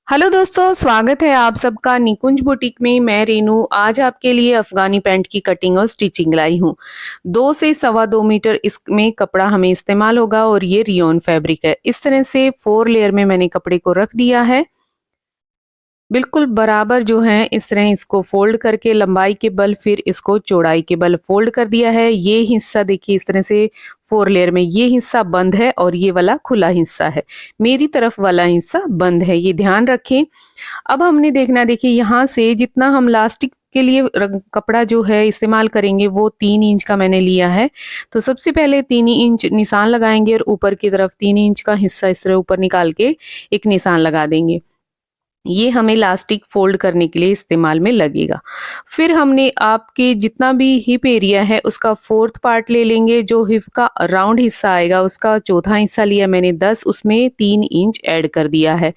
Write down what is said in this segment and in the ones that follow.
Hello दोस्तों, स्वागत है आप सबका निकुंज बुटीक में। मैं रेनू आज आपके लिए अफगानी पैंट की कटिंग और स्टिचिंग लाई हूँ। 2 से सवा 2 मीटर इसमें कपड़ा हमें इस्तेमाल होगा और ये रियोन फैब्रिक है। इस तरह से 4 लेयर में मैंने कपड़े को रख दिया है। बिल्कुल बराबर जो है इस तरह इसको फोल्ड करके लंबाई के बल फिर इसको चौड़ाई के बल फोल्ड कर दिया है। ये हिस्सा देखिए इस तरह से 4 लेयर में ये हिस्सा बंद है और ये वाला खुला हिस्सा है। मेरी तरफ वाला हिस्सा बंद है, ये ध्यान रखें। अब हमने देखना, देखिए यहाँ से जितना हम लास्टिक के लिए कपड़ा जो है इस्तेमाल करेंगे वो 3 इंच का मैंने लिया है। तो सबसे पहले 3 इंच निशान लगाएंगे और ऊपर की तरफ 3 इंच का हिस्सा इस तरह ऊपर निकाल के एक निशान लगा देंगे। ये हमें इलास्टिक फोल्ड करने के लिए इस्तेमाल में लगेगा। फिर हमने आपके जितना भी हिप एरिया है उसका 4th पार्ट ले लेंगे। जो हिप का राउंड हिस्सा आएगा उसका चौथा हिस्सा लिया मैंने 10, उसमें 3 इंच ऐड कर दिया है।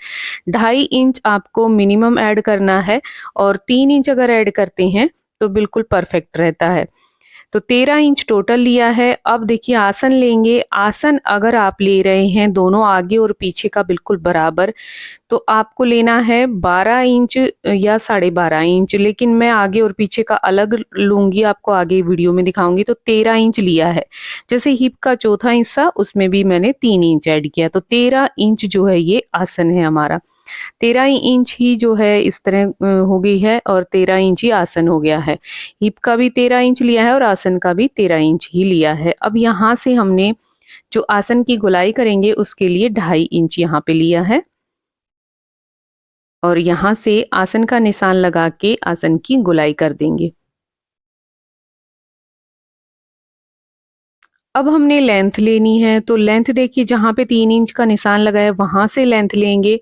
2.5 इंच आपको मिनिमम ऐड करना है और 3 इंच अगर ऐड करते हैं तो बिल्कुल परफेक्ट रहता है। तो 13 इंच टोटल लिया है। अब देखिए आसन लेंगे। आसन अगर आप ले रहे हैं दोनों आगे और पीछे का बिल्कुल बराबर, तो आपको लेना है 12 इंच या 12.5 इंच, लेकिन मैं आगे और पीछे का अलग लूंगी, आपको आगे वीडियो में दिखाऊंगी। तो 13 इंच लिया है। जैसे हिप का चौथा हिस्सा उसमें भी मैंने 3 इंच ऐड किया, तो 13 इंच जो है ये आसन है हमारा। 13 इंच ही जो है इस तरह हो गई है और 13 इंच ही आसन हो गया है। हिप का भी 13 इंच लिया है और आसन का भी 13 इंच ही लिया है। अब यहाँ से हमने जो आसन की गोलाई करेंगे उसके लिए 2.5 इंच यहाँ पे लिया है और यहाँ से आसन का निशान लगा के आसन की गोलाई कर देंगे। अब हमने लेंथ लेनी है, तो लेंथ देखिए जहाँ पे 3 इंच का निशान लगा है वहां से लेंथ लेंगे।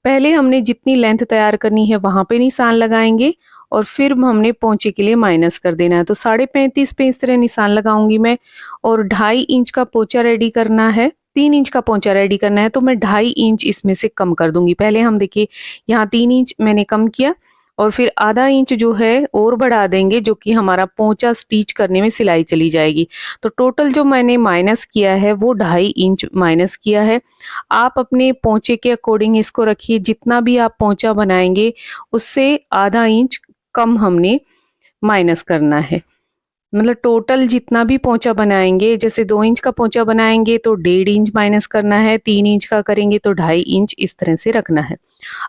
पहले हमने जितनी लेंथ तैयार करनी है वहां पे निशान लगाएंगे और फिर हमने पोंचे के लिए माइनस कर देना है। तो 35.5 पे इस तरह निशान लगाऊंगी मैं और 2.5 इंच का पोंचा रेडी करना है। 3 इंच का पोंचा रेडी करना है तो मैं 2.5 इंच इसमें से कम कर दूंगी। पहले हम देखिए यहाँ 3 इंच मैंने कम किया और फिर आधा इंच जो है और बढ़ा देंगे, जो कि हमारा पोंचा स्टिच करने में सिलाई चली जाएगी। तो टोटल जो मैंने माइनस किया है वो 2.5 इंच माइनस किया है। आप अपने पोंचे के अकॉर्डिंग इसको रखिए। जितना भी आप पोंचा बनाएंगे उससे आधा इंच कम हमने माइनस करना है। मतलब टोटल जितना भी पोंचा बनाएंगे, जैसे 2 इंच का पोंचा बनाएंगे तो 1.5 इंच माइनस करना है, 3 इंच का करेंगे तो 2.5 इंच इस तरह से रखना है।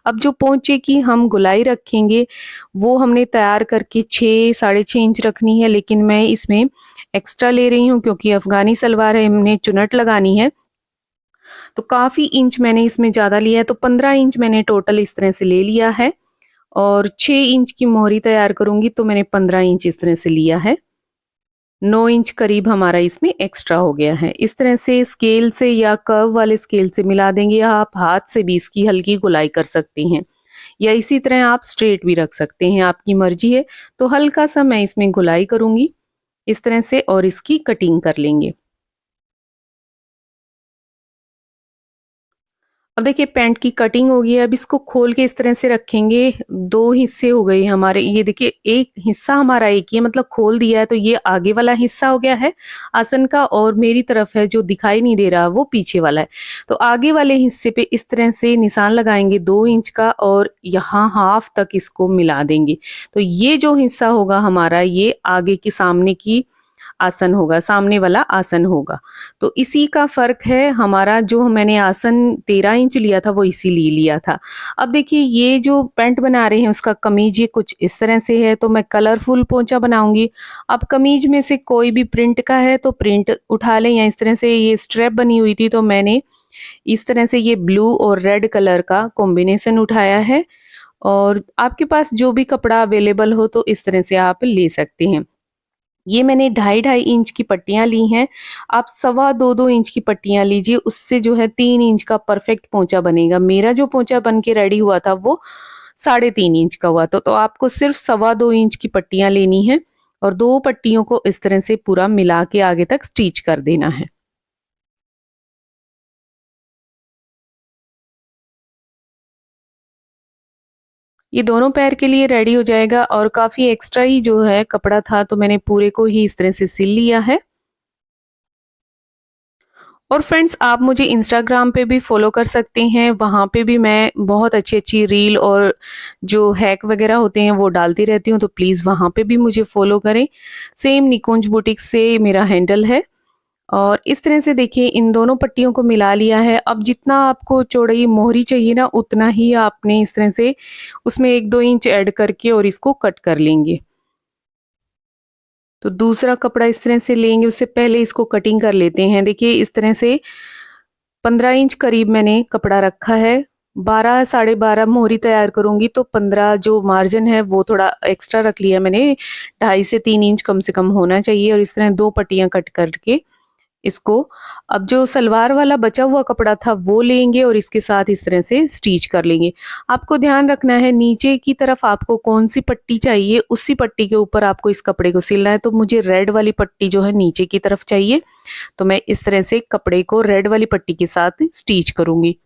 अब जो पोंचे की हम गोलाई रखेंगे वो हमने तैयार करके 6 6.5 इंच रखनी है, लेकिन मैं इसमें एक्स्ट्रा ले रही हूँ क्योंकि अफगानी सलवार है, हमने चुनट लगानी है। तो काफ़ी इंच मैंने इसमें ज़्यादा लिया है, तो 15 इंच मैंने टोटल इस तरह से ले लिया है और 6 इंच की मोहरी तैयार करूंगी तो मैंने 15 इंच इस तरह से लिया है। 9 इंच करीब हमारा इसमें एक्स्ट्रा हो गया है। इस तरह से स्केल से या कर्व वाले स्केल से मिला देंगे, या आप हाथ से भी इसकी हल्की गोलाई कर सकती हैं या इसी तरह आप स्ट्रेट भी रख सकते हैं, आपकी मर्जी है। तो हल्का सा मैं इसमें गोलाई करूंगी इस तरह से और इसकी कटिंग कर लेंगे। अब देखिए पैंट की कटिंग हो गई है। अब इसको खोल के इस तरह से रखेंगे। 2 हिस्से हो गए हमारे। ये देखिए एक हिस्सा हमारा एक ही है, मतलब खोल दिया है, तो ये आगे वाला हिस्सा हो गया है आसन का और मेरी तरफ है जो दिखाई नहीं दे रहा वो पीछे वाला है। तो आगे वाले हिस्से पे इस तरह से निशान लगाएंगे 2 इंच का और यहाँ हाफ तक इसको मिला देंगे। तो ये जो हिस्सा होगा हमारा ये आगे की सामने की आसन होगा, सामने वाला आसन होगा। तो इसी का फ़र्क है हमारा। जो मैंने आसन 13 इंच लिया था वो इसीलिए लिया था। अब देखिए ये जो पैंट बना रहे हैं उसका कमीज ये कुछ इस तरह से है, तो मैं कलरफुल पोंचा बनाऊंगी। अब कमीज में से कोई भी प्रिंट का है तो प्रिंट उठा लें, या इस तरह से ये स्ट्रैप बनी हुई थी तो मैंने इस तरह से ये ब्लू और रेड कलर का कॉम्बिनेशन उठाया है। और आपके पास जो भी कपड़ा अवेलेबल हो तो इस तरह से आप ले सकते हैं। ये मैंने 2.5 इंच की पट्टियां ली हैं। आप 2.25 इंच की पट्टियां लीजिए, उससे जो है 3 इंच का परफेक्ट पोंचा बनेगा। मेरा जो पोंचा बन के रेडी हुआ था वो 3.5 इंच का हुआ था। तो आपको सिर्फ 2.25 इंच की पट्टियां लेनी है और 2 पट्टियों को इस तरह से पूरा मिला के आगे तक स्टिच कर देना है। ये दोनों पैर के लिए रेडी हो जाएगा और काफ़ी एक्स्ट्रा ही जो है कपड़ा था तो मैंने पूरे को ही इस तरह से सिल लिया है। और फ्रेंड्स आप मुझे इंस्टाग्राम पे भी फॉलो कर सकते हैं, वहाँ पे भी मैं बहुत अच्छी-अच्छी रील और जो हैक वगैरह होते हैं वो डालती रहती हूँ, तो प्लीज़ वहाँ पे भी मुझे फॉलो करें। सेम निकुंज बुटीक से मेरा हैंडल है। और इस तरह से देखिए इन दोनों पट्टियों को मिला लिया है। अब जितना आपको चौड़ाई मोहरी चाहिए ना उतना ही आपने इस तरह से उसमें 1-2 इंच ऐड करके और इसको कट कर लेंगे। तो दूसरा कपड़ा इस तरह से लेंगे, उससे पहले इसको कटिंग कर लेते हैं। देखिए इस तरह से 15 इंच करीब मैंने कपड़ा रखा है। 12 साढ़े 12 मोहरी तैयार करूँगी तो 15 जो मार्जिन है वो थोड़ा एक्स्ट्रा रख लिया मैंने। 2.5 से 3 इंच कम से कम होना चाहिए और इस तरह 2 पट्टियाँ कट करके इसको अब जो सलवार वाला बचा हुआ कपड़ा था वो लेंगे और इसके साथ इस तरह से स्टिच कर लेंगे। आपको ध्यान रखना है नीचे की तरफ आपको कौन-सी पट्टी चाहिए उसी पट्टी के ऊपर आपको इस कपड़े को सिलना है। तो मुझे रेड वाली पट्टी जो है नीचे की तरफ चाहिए, तो मैं इस तरह से कपड़े को रेड वाली पट्टी के साथ स्टिच करूँगी।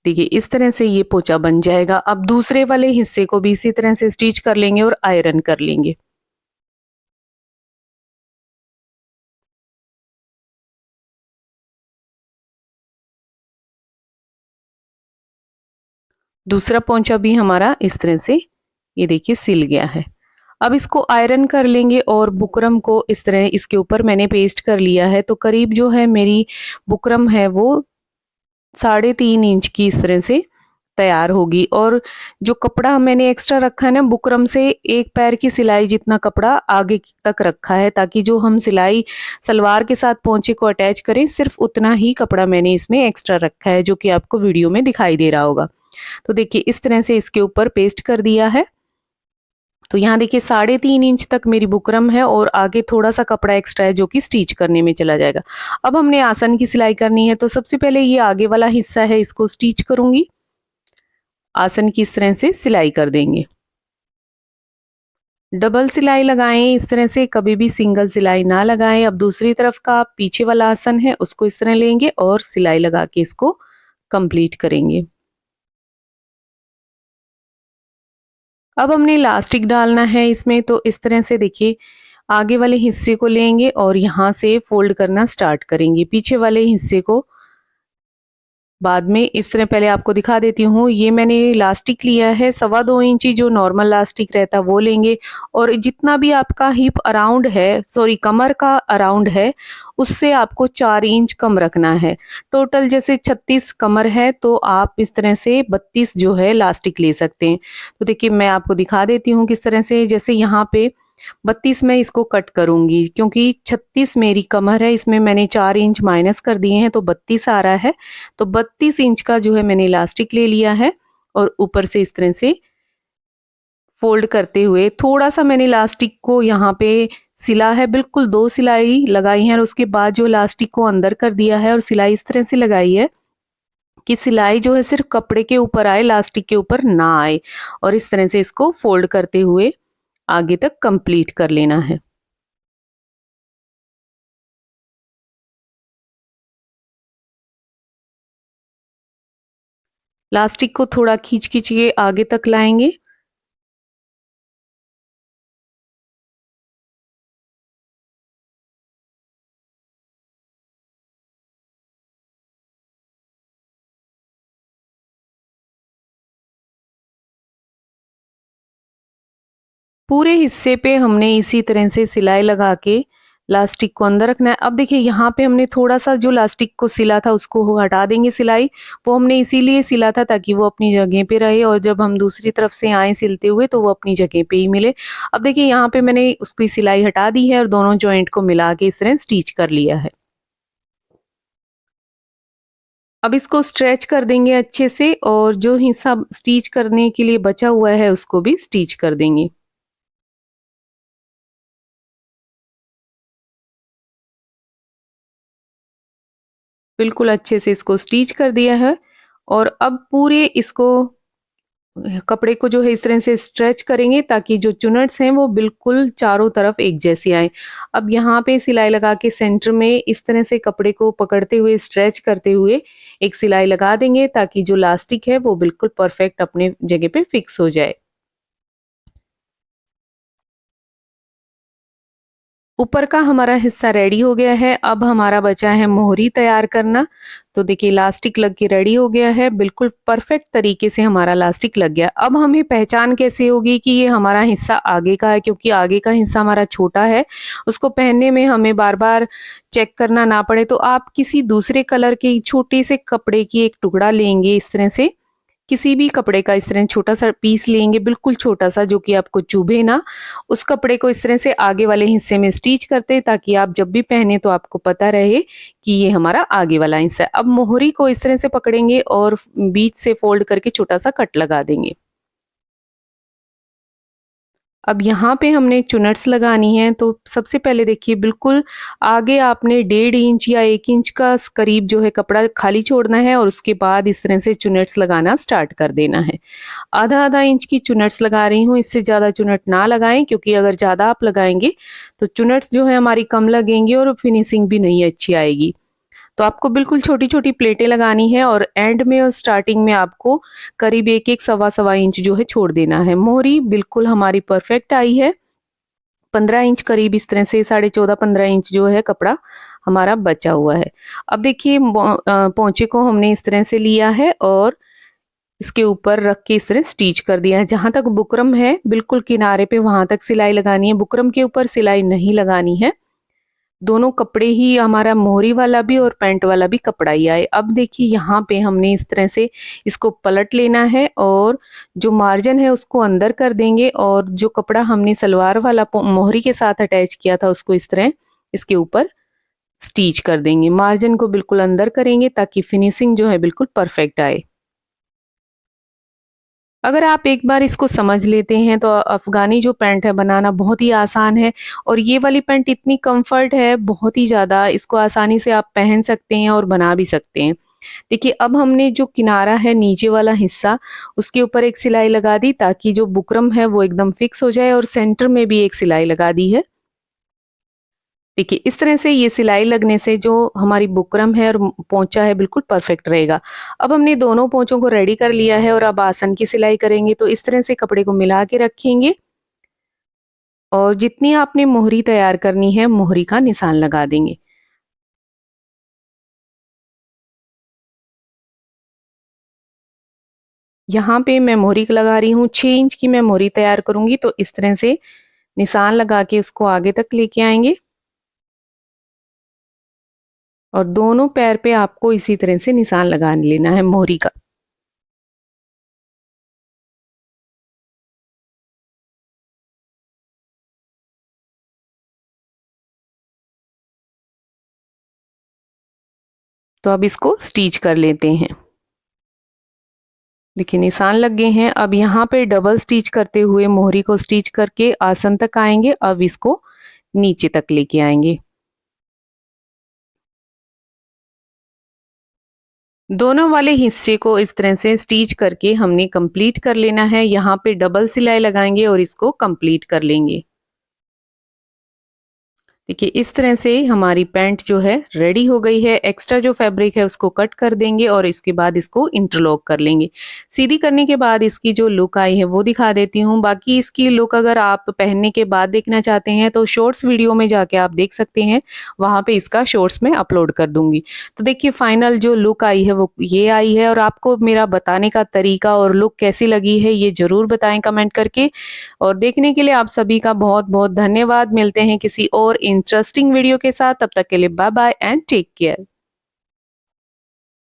देखिए इस तरह से ये पोंचा बन जाएगा। अब दूसरे वाले हिस्से को भी इसी तरह से स्टिच कर लेंगे और आयरन कर लेंगे। दूसरा पोंचा भी हमारा इस तरह से ये देखिए सिल गया है। अब इसको आयरन कर लेंगे और बुकरम को इस तरह इसके ऊपर मैंने पेस्ट कर लिया है, तो करीब जो है मेरी बुकरम है वो 3.5 इंच की इस तरह से तैयार होगी। और जो कपड़ा मैंने एक्स्ट्रा रखा है ना बुकरम से एक पैर की सिलाई जितना कपड़ा आगे तक रखा है, ताकि जो हम सिलाई सलवार के साथ पोंचे को अटैच करें सिर्फ उतना ही कपड़ा मैंने इसमें एक्स्ट्रा रखा है, जो कि आपको वीडियो में दिखाई दे रहा होगा। तो देखिए इस तरह से इसके ऊपर पेस्ट कर दिया है। तो यहाँ देखिए 3.5 इंच तक मेरी बुकरम है और आगे थोड़ा सा कपड़ा एक्स्ट्रा है जो कि स्टिच करने में चला जाएगा। अब हमने आसन की सिलाई करनी है, तो सबसे पहले ये आगे वाला हिस्सा है इसको स्टिच करूंगी। आसन की इस तरह से सिलाई कर देंगे। डबल सिलाई लगाएं इस तरह से, कभी भी सिंगल सिलाई ना लगाएं। अब दूसरी तरफ का पीछे वाला आसन है उसको इस तरह लेंगे और सिलाई लगा के इसको कंप्लीट करेंगे। अब हमने इलास्टिक डालना है इसमें, तो इस तरह से देखिए आगे वाले हिस्से को लेंगे और यहाँ से फोल्ड करना स्टार्ट करेंगे। पीछे वाले हिस्से को बाद में इस तरह पहले आपको दिखा देती हूँ। ये मैंने इलास्टिक लिया है 2.25 इंची, जो नॉर्मल इलास्टिक रहता है वो लेंगे। और जितना भी आपका हिप अराउंड है, सॉरी कमर का अराउंड है, उससे आपको 4 इंच कम रखना है। टोटल जैसे 36 कमर है तो आप इस तरह से 32 जो है इलास्टिक ले सकते हैं। तो देखिए मैं आपको दिखा देती हूँ किस तरह से। जैसे यहाँ पे 32 में इसको कट करूंगी, क्योंकि 36 मेरी कमर है, इसमें मैंने 4 इंच माइनस कर दिए हैं तो 32 आ रहा है। तो 32 इंच का जो है मैंने इलास्टिक ले लिया है और ऊपर से इस तरह से फोल्ड करते हुए थोड़ा सा मैंने इलास्टिक को यहाँ पे सिला है, बिल्कुल 2 सिलाई लगाई है और उसके बाद जो इलास्टिक को अंदर कर दिया है और सिलाई इस तरह से लगाई है कि सिलाई जो है सिर्फ कपड़े के ऊपर आए, इलास्टिक के ऊपर ना आए। और इस तरह से इसको फोल्ड करते हुए आगे तक कंप्लीट कर लेना है। इलास्टिक को थोड़ा खींच खींच के आगे तक लाएंगे। पूरे हिस्से पे हमने इसी तरह से सिलाई लगा के लास्टिक को अंदर रखना है। अब देखिए यहाँ पे हमने थोड़ा सा जो लास्टिक को सिला था उसको हटा देंगे सिलाई। वो हमने इसीलिए सिला था ताकि वो अपनी जगह पे रहे और जब हम दूसरी तरफ से आए सिलते हुए तो वो अपनी जगह पे ही मिले। अब देखिए यहाँ पे मैंने उसकी सिलाई हटा दी है और दोनों जॉइंट को मिला के इस तरह स्टिच कर लिया है। अब इसको स्ट्रेच कर देंगे अच्छे से और जो हिस्सा स्टिच करने के लिए बचा हुआ है उसको भी स्टिच कर देंगे। बिल्कुल अच्छे से इसको स्टिच कर दिया है और अब पूरे इसको कपड़े को जो है इस तरह से स्ट्रेच करेंगे ताकि जो चुनट्स हैं वो बिल्कुल चारों तरफ एक जैसी आए। अब यहाँ पे सिलाई लगा के सेंटर में इस तरह से कपड़े को पकड़ते हुए स्ट्रेच करते हुए एक सिलाई लगा देंगे ताकि जो लास्टिक है वो बिल्कुल परफेक्ट अपने जगह पे फिक्स हो जाए। ऊपर का हमारा हिस्सा रेडी हो गया है। अब हमारा बचा है मोहरी तैयार करना। तो देखिए इलास्टिक लग के रेडी हो गया है, बिल्कुल परफेक्ट तरीके से हमारा इलास्टिक लग गया। अब हमें पहचान कैसे होगी कि ये हमारा हिस्सा आगे का है, क्योंकि आगे का हिस्सा हमारा छोटा है, उसको पहनने में हमें बार बार चेक करना ना पड़े। तो आप किसी दूसरे कलर के छोटे से कपड़े की एक टुकड़ा लेंगे, इस तरह से किसी भी कपड़े का इस तरह छोटा सा पीस लेंगे, बिल्कुल छोटा सा, जो कि आपको चुभे ना। उस कपड़े को इस तरह से आगे वाले हिस्से में स्टिच करते हैं, ताकि आप जब भी पहने तो आपको पता रहे कि ये हमारा आगे वाला हिस्सा है। अब मोहरी को इस तरह से पकड़ेंगे और बीच से फोल्ड करके छोटा सा कट लगा देंगे। अब यहाँ पे हमने चुनट्स लगानी है। तो सबसे पहले देखिए बिल्कुल आगे आपने 1.5 इंच या 1 इंच का करीब जो है कपड़ा खाली छोड़ना है, और उसके बाद इस तरह से चुनट्स लगाना स्टार्ट कर देना है। आधा आधा इंच की चुनट्स लगा रही हूँ, इससे ज़्यादा चुनट ना लगाएं, क्योंकि अगर ज़्यादा आप लगाएंगे तो चुनट्स जो है हमारी कम लगेंगी और फिनिशिंग भी नहीं अच्छी आएगी। तो आपको बिल्कुल छोटी-छोटी प्लेटें लगानी है, और एंड में और स्टार्टिंग में आपको करीब 1-1 सवा-सवा इंच जो है छोड़ देना है। मोहरी बिल्कुल हमारी परफेक्ट आई है। 15 इंच करीब इस तरह से 14.5-15 इंच जो है कपड़ा हमारा बचा हुआ है। अब देखिए पोंचे को हमने इस तरह से लिया है और इसके ऊपर रख के इस तरह स्टिच कर दिया है। जहाँ तक बुकरम है बिल्कुल किनारे पे वहाँ तक सिलाई लगानी है, बुकरम के ऊपर सिलाई नहीं लगानी है। दोनों कपड़े ही हमारा मोहरी वाला भी और पैंट वाला भी कपड़ा ही आए। अब देखिए यहाँ पे हमने इस तरह से इसको पलट लेना है, और जो मार्जिन है उसको अंदर कर देंगे, और जो कपड़ा हमने सलवार वाला मोहरी के साथ अटैच किया था उसको इस तरह इसके ऊपर स्टिच कर देंगे। मार्जिन को बिल्कुल अंदर करेंगे ताकि फिनिशिंग जो है बिल्कुल परफेक्ट आए। अगर आप एक बार इसको समझ लेते हैं तो अफ़गानी जो पैंट है बनाना बहुत ही आसान है, और ये वाली पैंट इतनी कम्फर्ट है बहुत ही ज़्यादा, इसको आसानी से आप पहन सकते हैं और बना भी सकते हैं। देखिए अब हमने जो किनारा है नीचे वाला हिस्सा उसके ऊपर एक सिलाई लगा दी, ताकि जो बुकरम है वो एकदम फिक्स हो जाए, और सेंटर में भी एक सिलाई लगा दी है। देखिए इस तरह से ये सिलाई लगने से जो हमारी बुकरम है और पोंचा है बिल्कुल परफेक्ट रहेगा। अब हमने दोनों पोंचों को रेडी कर लिया है, और अब आसन की सिलाई करेंगे। तो इस तरह से कपड़े को मिला के रखेंगे, और जितनी आपने मोहरी तैयार करनी है मोहरी का निशान लगा देंगे। यहाँ पे मैं मोहरी लगा रही हूँ, 6 इंच की मैं मोहरी तैयार करूंगी। तो इस तरह से निशान लगा के उसको आगे तक लेके आएंगे, और दोनों पैर पे आपको इसी तरह से निशान लगा लेना है मोहरी का। तो अब इसको स्टिच कर लेते हैं। देखिए निशान लग गए हैं। अब यहाँ पे डबल स्टिच करते हुए मोहरी को स्टिच करके आसन तक आएंगे। अब इसको नीचे तक लेके आएंगे। दोनों वाले हिस्से को इस तरह से स्टिच करके हमने कंप्लीट कर लेना है। यहाँ पे डबल सिलाई लगाएंगे और इसको कंप्लीट कर लेंगे। देखिए इस तरह से हमारी पैंट जो है रेडी हो गई है। एक्स्ट्रा जो फैब्रिक है उसको कट कर देंगे, और इसके बाद इसको इंटरलॉक कर लेंगे। सीधी करने के बाद इसकी जो लुक आई है वो दिखा देती हूँ। बाकी इसकी लुक अगर आप पहनने के बाद देखना चाहते हैं तो शॉर्ट्स वीडियो में जाके आप देख सकते हैं, वहाँ पे इसका शॉर्ट्स में अपलोड कर दूंगी। तो देखिए फाइनल जो लुक आई है वो ये आई है, और आपको मेरा बताने का तरीका और लुक कैसी लगी है ये जरूर बताएं कमेंट करके। और देखने के लिए आप सभी का बहुत बहुत धन्यवाद। मिलते हैं किसी और इंटरेस्टिंग वीडियो के साथ, तब तक के लिए bye bye and take care.